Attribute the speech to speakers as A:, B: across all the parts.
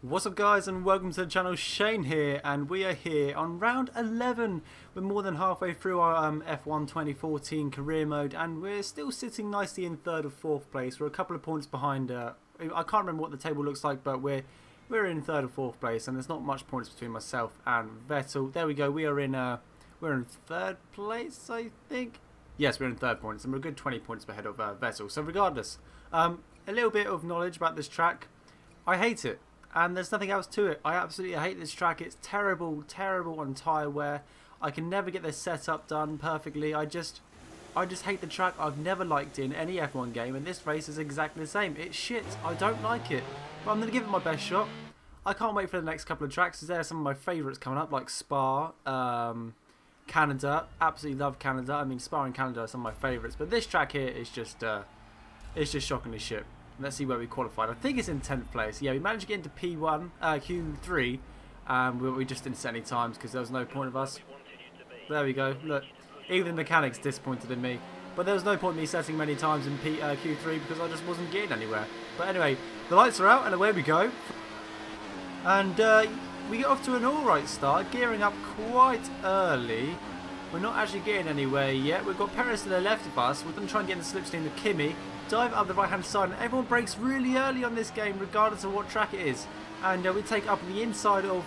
A: What's up guys, and welcome to the channel. Shane here, and we are here on round 11. We're more than halfway through our F1 2014 career mode, and we're still sitting nicely in 3rd or 4th place. We're a couple of points behind, I can't remember what the table looks like, but we're in 3rd or 4th place, and there's not much points between myself and Vettel. There we go, we're in 3rd place, I think. Yes, we're in 3rd points, and we're a good 20 points ahead of Vettel. So regardless, a little bit of knowledge about this track. I hate it. And there's nothing else to it. I absolutely hate this track. It's terrible, terrible on tyre wear. I can never get this setup done perfectly. I just hate the track. I've never liked it in any F1 game, and this race is exactly the same. It's shit. I don't like it. But I'm going to give it my best shot. I can't wait for the next couple of tracks. There are some of my favourites coming up, like Spa, Canada. Absolutely love Canada. I mean, Spa and Canada are some of my favourites. But this track here is just shockingly shit. Let's see where we qualified. I think it's in 10th place. Yeah, we managed to get into Q3, we just didn't set any times because there was no point of us. There we go. Look, even the mechanics disappointed in me. But there was no point in me setting many times in Q3 because I just wasn't getting anywhere. But anyway, the lights are out and away we go. And we get off to an alright start, gearing up quite early. We're not actually getting anywhere yet. We've got Perez to the left of us. We're going to try and get in the slipstream with Kimi. Dive up the right hand side, and everyone brakes really early on this game regardless of what track it is, and we take up the inside of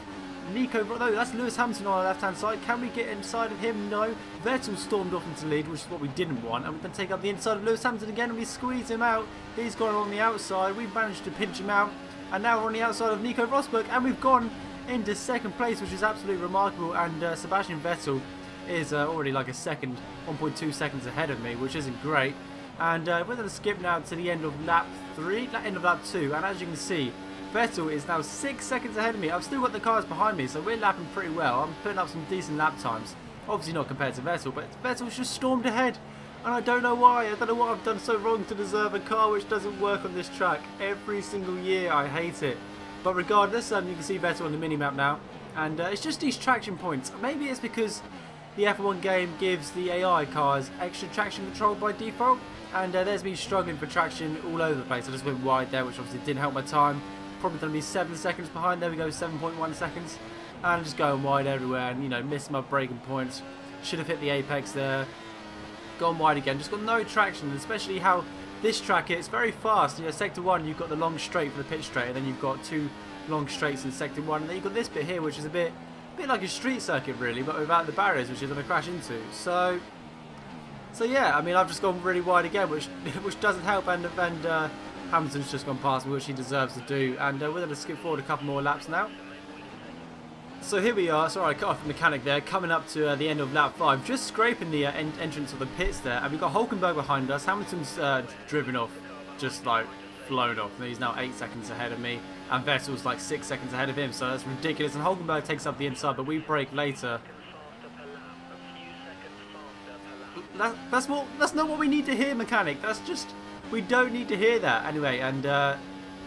A: Nico. No, that's Lewis Hamilton on our left hand side. Can we get inside of him? No. Vettel stormed off into the lead, which is what we didn't want, and we then take up the inside of Lewis Hamilton again, and we squeeze him out. He's gone on the outside. We've managed to pinch him out, and now we're on the outside of Nico Rosberg, and we've gone into 2nd place, which is absolutely remarkable. And Sebastian Vettel is already like a second, 1.2 seconds ahead of me, which isn't great. And we're going to skip now to the end of lap 3, end of lap 2, and as you can see, Vettel is now 6 seconds ahead of me. I've still got the cars behind me, so we're lapping pretty well. I'm putting up some decent lap times. Obviously not compared to Vettel, but Vettel's just stormed ahead. And I don't know why. I don't know what I've done so wrong to deserve a car which doesn't work on this track. Every single year, I hate it. But regardless, you can see Vettel on the mini-map now. And it's just these traction points. Maybe it's because the F1 game gives the AI cars extra traction control by default. And there's me struggling for traction all over the place. I just went wide there, which obviously didn't help my time. Probably going to be 7 seconds behind. There we go, 7.1 seconds. And I'm just going wide everywhere and, you know, missed my braking points. Should have hit the apex there. Gone wide again. Just got no traction, especially how this track is very fast. You know, sector 1, you've got the long straight for the pit straight, and then you've got 2 long straights in sector 1. And then you've got this bit here, which is a bit like a street circuit, really, but without the barriers, which you're going to crash into. So yeah, I mean, I've just gone really wide again, which doesn't help, and Hamilton's just gone past me, which he deserves to do, and we're going to skip forward a couple more laps now. So here we are. Sorry, I cut off the mechanic there, coming up to the end of lap 5, just scraping the entrance of the pits there, and we've got Hulkenberg behind us. Hamilton's driven off, just like flown off, and he's now 8 seconds ahead of me, and Vettel's like 6 seconds ahead of him, so that's ridiculous, and Hulkenberg takes up the inside, but we brake later. That's not what we need to hear, mechanic. That's just, we don't need to hear that. Anyway, and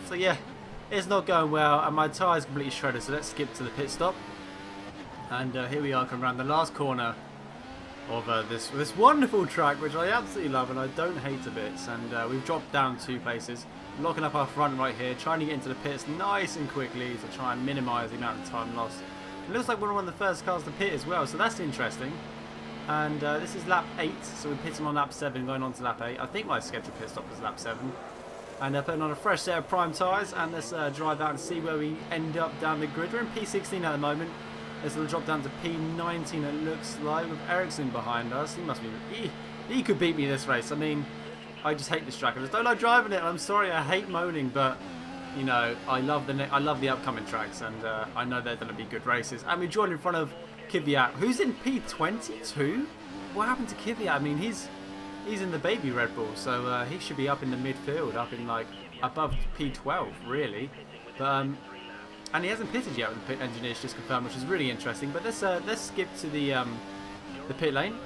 A: so yeah, it's not going well, and my tyre's completely shredded, so let's skip to the pit stop. And here we are, coming around the last corner of this wonderful track, which I absolutely love and I don't hate a bit. And we've dropped down 2 places, locking up our front right here, trying to get into the pits nice and quickly to try and minimise the amount of time lost. It looks like we're one of the first cars to pit as well, so that's interesting. And this is lap 8, so we're pitting on lap 7, going on to lap 8. I think my scheduled pit stop was lap 7. And putting on a fresh set of prime tyres, and let's drive out and see where we end up down the grid. We're in P16 at the moment. This will drop down to P19, it looks like, with Ericsson behind us. He must be... He could beat me this race. I mean, I just hate this track. I just don't like driving it. I'm sorry, I hate moaning, but... You know, I love the upcoming tracks, and I know they're going to be good races. And we joined in front of Kvyat, who's in P22. What happened to Kvyat? I mean, he's in the baby Red Bull, so he should be up in the midfield, up in like above P12, really. But and he hasn't pitted yet. The pit engineers just confirmed, which is really interesting. But let's skip to the pit lane.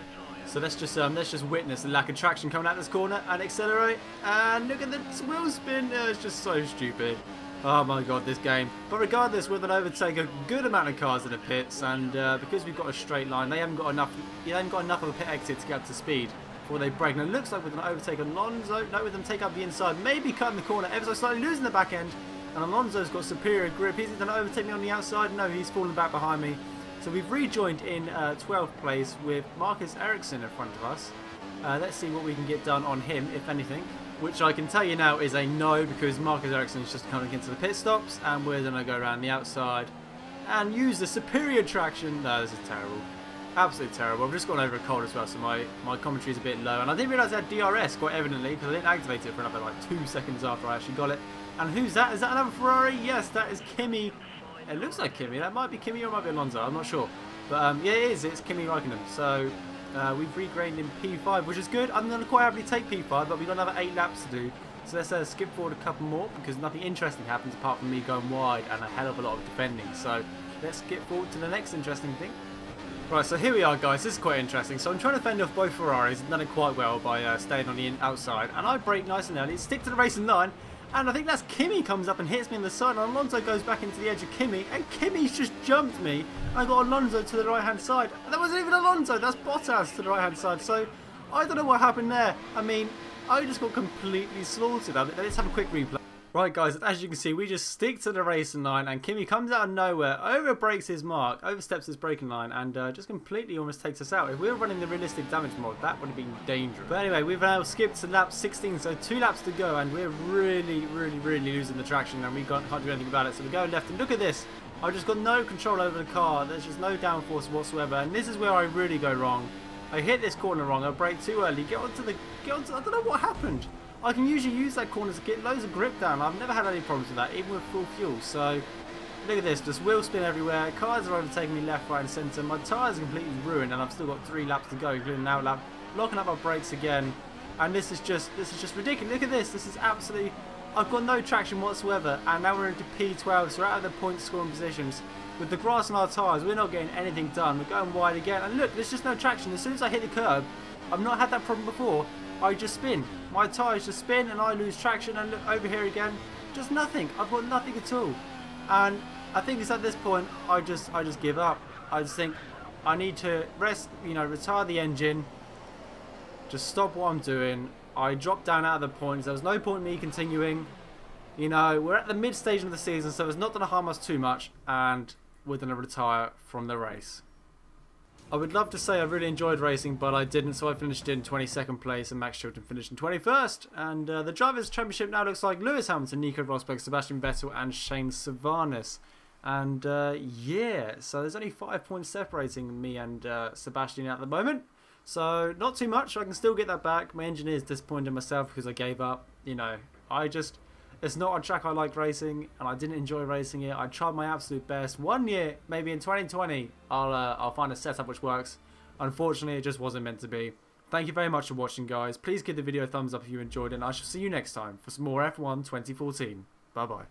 A: So let's just witness the lack of traction coming out this corner and accelerate. And look at the wheel spin. It's just so stupid. Oh my god, this game. But regardless, we're going to overtake a good amount of cars in the pits, and because we've got a straight line, they haven't got enough of a pit exit to get up to speed before they break. And it looks like we're going to overtake Alonso. No, we're going to take up the inside, maybe cutting the corner ever so slightly, losing the back end, And Alonso's got superior grip. He's going to overtake me on the outside. No, he's fallen back behind me. So we've rejoined in 12th place with Marcus Ericsson in front of us. Let's see what we can get done on him, if anything. Which I can tell you now is a no, because Marcus Ericsson is just coming into the pit stops. And we're going to go around the outside and use the superior traction. No, this is terrible. Absolutely terrible. I've just gone over a cold as well, so my commentary is a bit low. And I didn't realise I had DRS, quite evidently, because I didn't activate it for another like 2 seconds after I actually got it. And who's that? Is that another Ferrari? Yes, that is Kimi. It looks like Kimi. That might be Kimi or it might be Alonso. I'm not sure. But yeah, it is. It's Kimi Raikkonen. So we've regained in P5, which is good. I'm going to quite happily take P5, but we've got another 8 laps to do. So let's skip forward a couple more, because nothing interesting happens apart from me going wide and a hell of a lot of defending. So let's skip forward to the next interesting thing. Right, so here we are, guys. This is quite interesting. So I'm trying to fend off both Ferraris and done it quite well by staying on the outside. And I brake nice and early, stick to the racing line. And I think that's Kimi comes up and hits me in the side, and Alonso goes back into the edge of Kimi, and Kimi's just jumped me. I got Alonso to the right-hand side. And that wasn't even Alonso, that's Bottas to the right-hand side. So I don't know what happened there. I mean, I just got completely slaughtered. Let's have a quick replay. Right, guys, as you can see, we just stick to the racing line, and Kimi comes out of nowhere, overbrakes his mark, oversteps his braking line, and just completely almost takes us out. If we were running the realistic damage mod, that would have been dangerous. But anyway, we've now skipped to lap 16, so 2 laps to go, and we're really losing the traction, and we can't do anything about it. So we go left, and look at this. I've just got no control over the car. There's just no downforce whatsoever, and this is where I really go wrong. I hit this corner wrong. I brake too early. Get onto. I don't know what happened. I can usually use that corner to get loads of grip down. I've never had any problems with that, even with full fuel. So, look at this, just wheel spin everywhere. Cars are overtaking me left, right and centre. My tyres are completely ruined, and I've still got 3 laps to go, including an out lap. Locking up my brakes again. And this is just ridiculous. Look at this. This is absolutely... I've got no traction whatsoever. And now we're into P12, so we're out of the point scoring positions. With the grass on our tyres, we're not getting anything done. We're going wide again. And look, there's just no traction. As soon as I hit the curb, I've not had that problem before. I just spin. My tyres just spin and I lose traction, and look over here again. Just nothing. I've got nothing at all. And I think it's at this point I just give up. I just think I need to rest, retire the engine. Just stop what I'm doing. I dropped down out of the points. There was no point in me continuing. We're at the mid stage of the season, so it's not going to harm us too much, and we're going to retire from the race. I would love to say I really enjoyed racing, but I didn't, so I finished in 22nd place and Max Chilton finished in 21st. And the Drivers' Championship now looks like Lewis Hamilton, Nico Rosberg, Sebastian Vettel and Shane Savanis. And yeah, so there's only 5 points separating me and Sebastian at the moment. So not too much, I can still get that back. My engineer is disappointed in myself because I gave up. It's not a track I like racing, and I didn't enjoy racing it. I tried my absolute best. 1 year, maybe in 2020, I'll find a setup which works. Unfortunately, it just wasn't meant to be. Thank you very much for watching, guys. Please give the video a thumbs up if you enjoyed it, and I shall see you next time for some more F1 2014. Bye-bye.